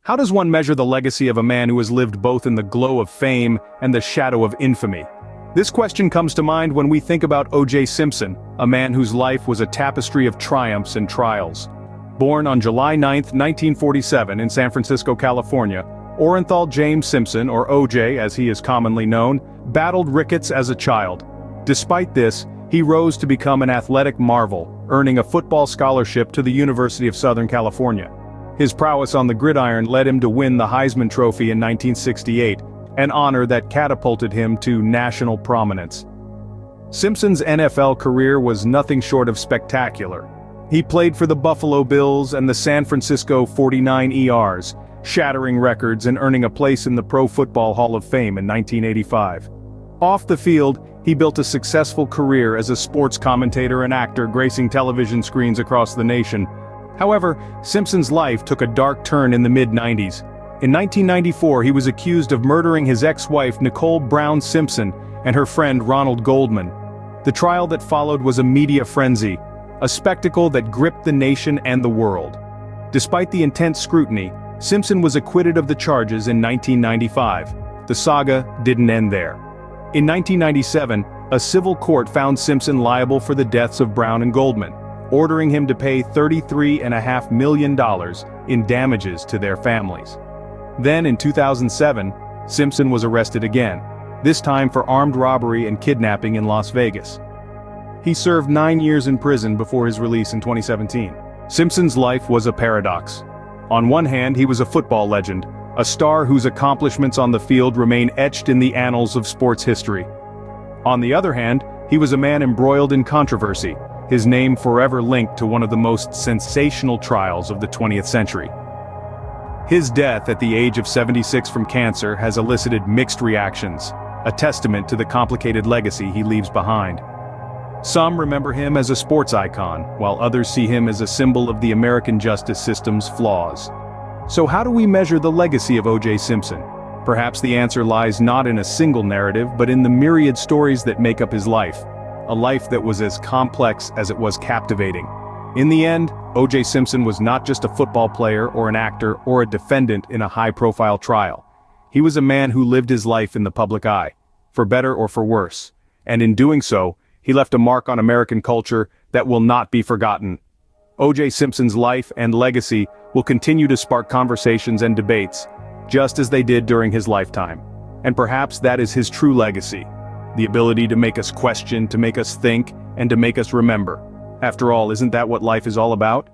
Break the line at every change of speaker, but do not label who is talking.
How does one measure the legacy of a man who has lived both in the glow of fame and the shadow of infamy? This question comes to mind when we think about O.J. Simpson, a man whose life was a tapestry of triumphs and trials. Born on July 9, 1947 in San Francisco, California, Orenthal James Simpson, or O.J. as he is commonly known, battled rickets as a child. Despite this, he rose to become an athletic marvel, earning a football scholarship to the University of Southern California. His prowess on the gridiron led him to win the Heisman Trophy in 1968, an honor that catapulted him to national prominence. Simpson's NFL career was nothing short of spectacular. He played for the Buffalo Bills and the San Francisco 49ers, shattering records and earning a place in the Pro Football Hall of Fame in 1985. Off the field, he built a successful career as a sports commentator and actor, gracing television screens across the nation. However, Simpson's life took a dark turn in the mid-90s. In 1994, he was accused of murdering his ex-wife Nicole Brown Simpson and her friend Ronald Goldman. The trial that followed was a media frenzy, a spectacle that gripped the nation and the world. Despite the intense scrutiny, Simpson was acquitted of the charges in 1995. The saga didn't end there. In 1997, a civil court found Simpson liable for the deaths of Brown and Goldman, ordering him to pay $33.5 million in damages to their families. Then in 2007, Simpson was arrested again, this time for armed robbery and kidnapping in Las Vegas. He served 9 years in prison before his release in 2017. Simpson's life was a paradox. On one hand, he was a football legend, a star whose accomplishments on the field remain etched in the annals of sports history. On the other hand, he was a man embroiled in controversy, his name forever linked to one of the most sensational trials of the 20th century. His death at the age of 76 from cancer has elicited mixed reactions, a testament to the complicated legacy he leaves behind. Some remember him as a sports icon, while others see him as a symbol of the American justice system's flaws. So how do we measure the legacy of O.J. Simpson? Perhaps the answer lies not in a single narrative, but in the myriad stories that make up his life. A life that was as complex as it was captivating. In the end, O.J. Simpson was not just a football player or an actor or a defendant in a high-profile trial. He was a man who lived his life in the public eye, for better or for worse. And in doing so, he left a mark on American culture that will not be forgotten. O.J. Simpson's life and legacy will continue to spark conversations and debates, just as they did during his lifetime. And perhaps that is his true legacy. The ability to make us question, to make us think, and to make us remember. After all, isn't that what life is all about?